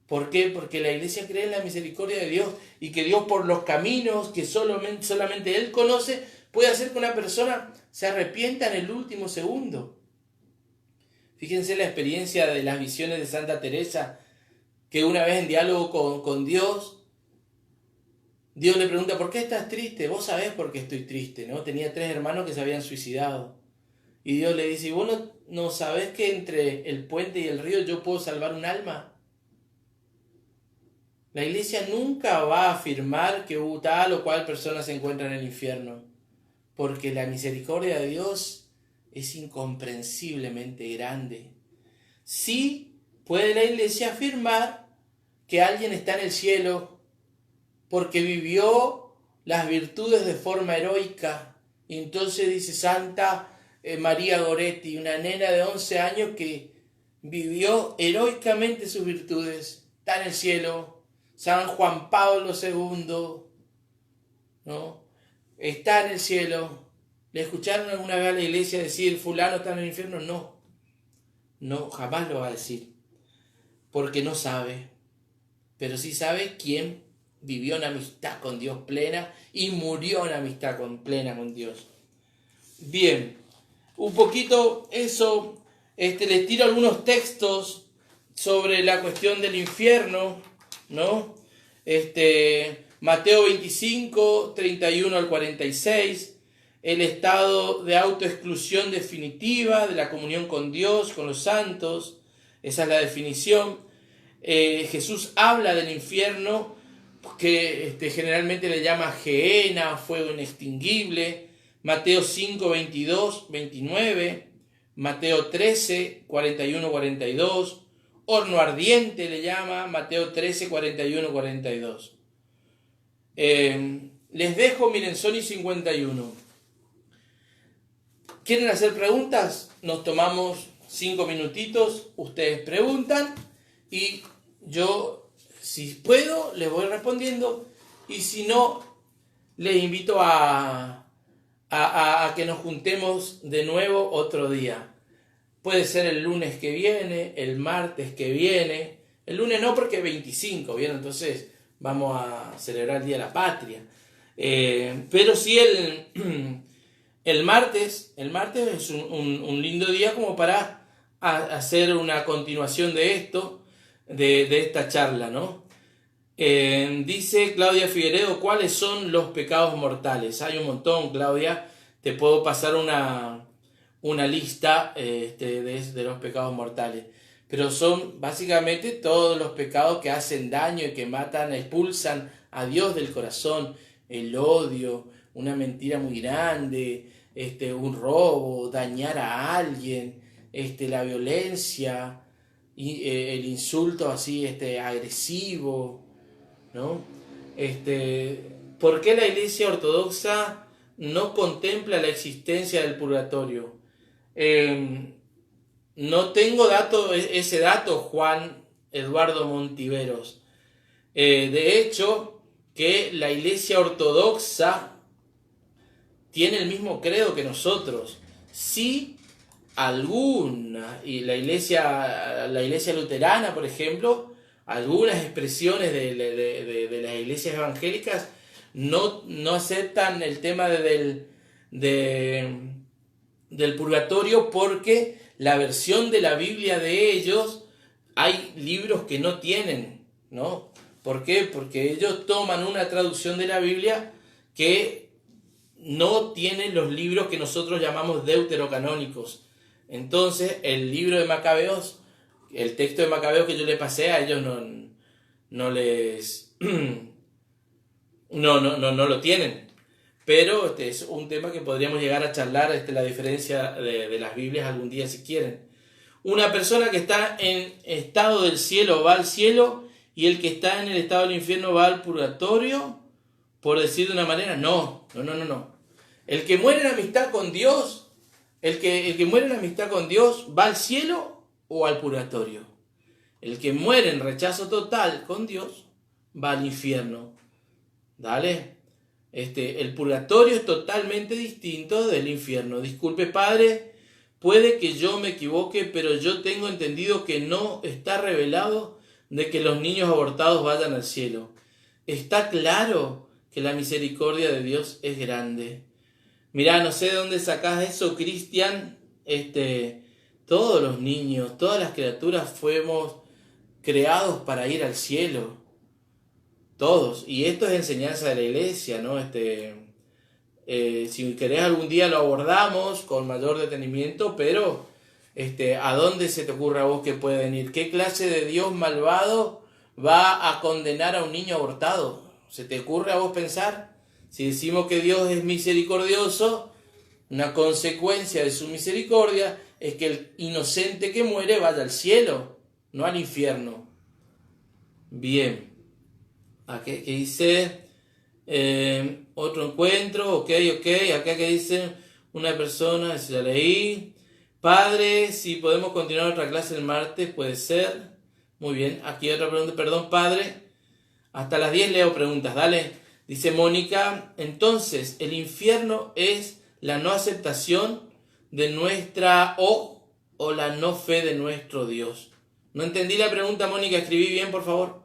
¿Por qué? Porque la iglesia cree en la misericordia de Dios y que Dios por los caminos que solamente Él conoce puede hacer que una persona se arrepienta en el último segundo. Fíjense la experiencia de las visiones de Santa Teresa, que una vez en diálogo con Dios, Dios le pregunta, ¿por qué estás triste? Vos sabés por qué estoy triste, ¿no? Tenía 3 hermanos que se habían suicidado. Y Dios le dice, ¿y vos no sabés que entre el puente y el río yo puedo salvar un alma? La iglesia nunca va a afirmar que tal o cual persona se encuentra en el infierno, porque la misericordia de Dios es incomprensiblemente grande. Sí puede la iglesia afirmar que alguien está en el cielo porque vivió las virtudes de forma heroica. Y entonces dice Santa María Goretti, una nena de 11 años que vivió heroicamente sus virtudes, está en el cielo. San Juan Pablo II, ¿no? Está en el cielo. ¿Le escucharon alguna vez a la iglesia decir fulano está en el infierno? No, no, jamás lo va a decir, porque no sabe, pero sí sabe quién vivió en amistad con Dios plena y murió en amistad plena con Dios. Bien, un poquito eso, les tiro algunos textos sobre la cuestión del infierno, ¿no? Mateo 25, 31 al 46, el estado de autoexclusión definitiva de la comunión con Dios, con los santos, esa es la definición. Jesús habla del infierno que generalmente le llama Gehenna, fuego inextinguible. Mateo 5, 22, 29, Mateo 13, 41, 42, horno ardiente le llama, Mateo 13, 41, 42. Les dejo, miren, son y 51. ¿Quieren hacer preguntas? Nos tomamos 5 minutitos, ustedes preguntan y yo, si puedo, les voy respondiendo, y si no, les invito a que nos juntemos de nuevo otro día. Puede ser el lunes que viene, el martes que viene. El lunes no, porque es 25, ¿bien? Entonces vamos a celebrar el Día de la Patria. Pero sí el martes es un lindo día como para hacer una continuación de esto, de esta charla, ¿no? Dice Claudia Figueredo, ¿cuáles son los pecados mortales? Hay un montón, Claudia, te puedo pasar una lista de los pecados mortales, pero son básicamente todos los pecados que hacen daño y que matan, expulsan a Dios del corazón: el odio, una mentira muy grande, un robo, dañar a alguien, la violencia, y el insulto así agresivo, ¿no? ¿Por qué la Iglesia Ortodoxa no contempla la existencia del purgatorio? No tengo ese dato, Juan Eduardo Montiveros. De hecho, que la Iglesia Ortodoxa tiene el mismo credo que nosotros. Sí, alguna, y la iglesia luterana, por ejemplo, algunas expresiones de las iglesias evangélicas no aceptan el tema del purgatorio, porque la versión de la Biblia de ellos, hay libros que no tienen, ¿no? ¿Por qué? Porque ellos toman una traducción de la Biblia que no tiene los libros que nosotros llamamos deuterocanónicos. Entonces, el libro de Macabeos, el texto de Macabeos que yo le pasé a ellos no lo tienen. Pero es un tema que podríamos llegar a charlar, la diferencia de las Biblias algún día si quieren. Una persona que está en estado del cielo va al cielo, y el que está en el estado del infierno va al purgatorio, por decir de una manera. No. El que muere en amistad con Dios, el que muere en amistad con Dios, ¿va al cielo o al purgatorio? El que muere en rechazo total con Dios va al infierno. ¿Dale? El purgatorio es totalmente distinto del infierno. Disculpe, padre, puede que yo me equivoque, pero yo tengo entendido que no está revelado de que los niños abortados vayan al cielo. Está claro que la misericordia de Dios es grande. Mirá, no sé de dónde sacás eso, Cristian. Todos los niños, todas las criaturas fuimos creados para ir al cielo. Todos. Y esto es enseñanza de la iglesia, ¿no? Si querés algún día lo abordamos con mayor detenimiento, pero ¿a dónde se te ocurre a vos que pueden ir? ¿Qué clase de Dios malvado va a condenar a un niño abortado? ¿Se te ocurre a vos pensar? Si decimos que Dios es misericordioso, una consecuencia de su misericordia es que el inocente que muere vaya al cielo, no al infierno. Bien. ¿Qué dice? Otro encuentro, ok. Acá que dice una persona, ya leí. Padre, si podemos continuar otra clase el martes, puede ser. Muy bien, aquí otra pregunta, perdón, padre. Hasta las 10 leo preguntas, dale. Dice Mónica, entonces, ¿el infierno es la no aceptación de nuestra o la no fe de nuestro Dios? No entendí la pregunta, Mónica, escribí bien, por favor.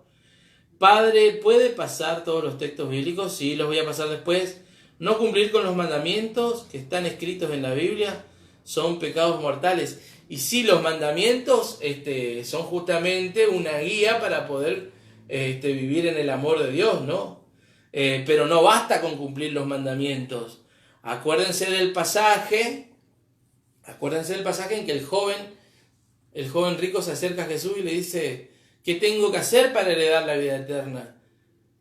Padre, ¿puede pasar todos los textos bíblicos? Sí, los voy a pasar después. No cumplir con los mandamientos que están escritos en la Biblia son pecados mortales. Y sí, los mandamientos son justamente una guía para poder vivir en el amor de Dios, ¿no? Pero no basta con cumplir los mandamientos. Acuérdense del pasaje en que el joven rico se acerca a Jesús y le dice, ¿qué tengo que hacer para heredar la vida eterna?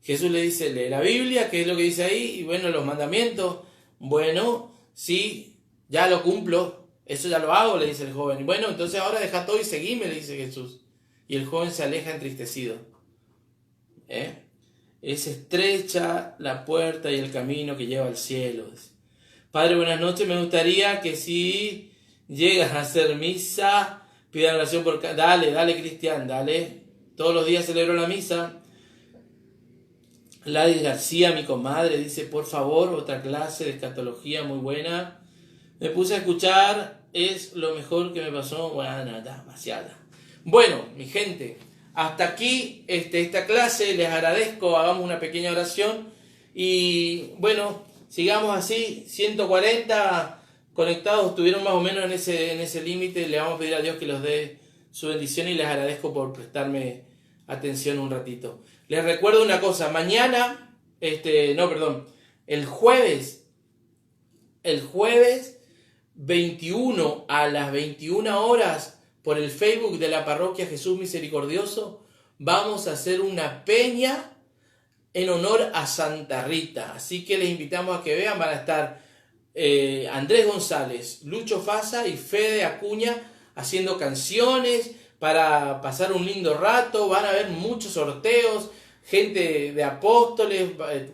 Jesús le dice, lee la Biblia, ¿qué es lo que dice ahí? Y bueno, los mandamientos. Bueno, sí, ya lo cumplo, eso ya lo hago, le dice el joven. Bueno, entonces ahora deja todo y seguime, le dice Jesús. Y el joven se aleja entristecido. Es estrecha la puerta y el camino que lleva al cielo. Padre, buenas noches, me gustaría que si llegas a hacer misa, pidan oración por... Dale, Cristian, dale. Todos los días celebro la misa. Ladis García, mi comadre, dice, por favor, otra clase de escatología muy buena. Me puse a escuchar, es lo mejor que me pasó. Bueno, nada, demasiada. Bueno, mi gente, hasta aquí esta clase, les agradezco, hagamos una pequeña oración y bueno, sigamos así, 140 conectados, estuvieron más o menos en ese límite, le vamos a pedir a Dios que los dé su bendición y les agradezco por prestarme atención un ratito. Les recuerdo una cosa, mañana, el jueves 21 a las 21 horas por el Facebook de la parroquia Jesús Misericordioso, vamos a hacer una peña en honor a Santa Rita. Así que les invitamos a que vean, van a estar Andrés González, Lucho Fasa y Fede Acuña haciendo canciones para pasar un lindo rato. Van a haber muchos sorteos, gente de Apóstoles,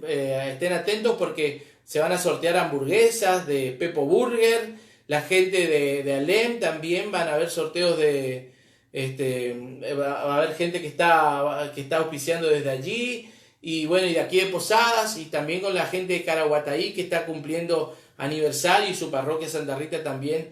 estén atentos porque se van a sortear hamburguesas de Pepo Burger. La gente de Alem también van a haber sorteos va a haber gente que está auspiciando desde allí. Y bueno, y de aquí de Posadas, y también con la gente de Caraguataí que está cumpliendo aniversario, y su parroquia Santa Rita también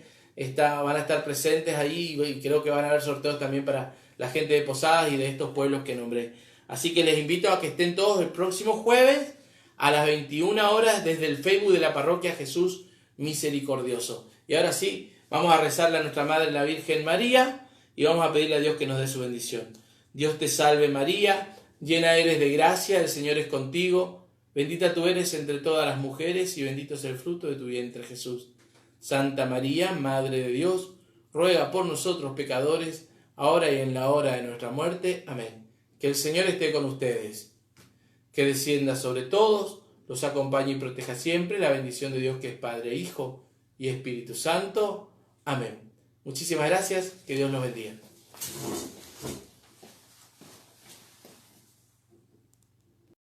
van a estar presentes ahí, y creo que van a haber sorteos también para la gente de Posadas y de estos pueblos que nombré. Así que les invito a que estén todos el próximo jueves a las 21 horas desde el Facebook de la parroquia Jesús Misericordioso. Y ahora sí, vamos a rezarle a nuestra Madre la Virgen María y vamos a pedirle a Dios que nos dé su bendición. Dios te salve María, llena eres de gracia, el Señor es contigo. Bendita tú eres entre todas las mujeres y bendito es el fruto de tu vientre Jesús. Santa María, Madre de Dios, ruega por nosotros pecadores, ahora y en la hora de nuestra muerte. Amén. Que el Señor esté con ustedes, que descienda sobre todos, los acompañe y proteja siempre la bendición de Dios que es Padre, Hijo y Espíritu Santo. Amén. Muchísimas gracias, que Dios los bendiga.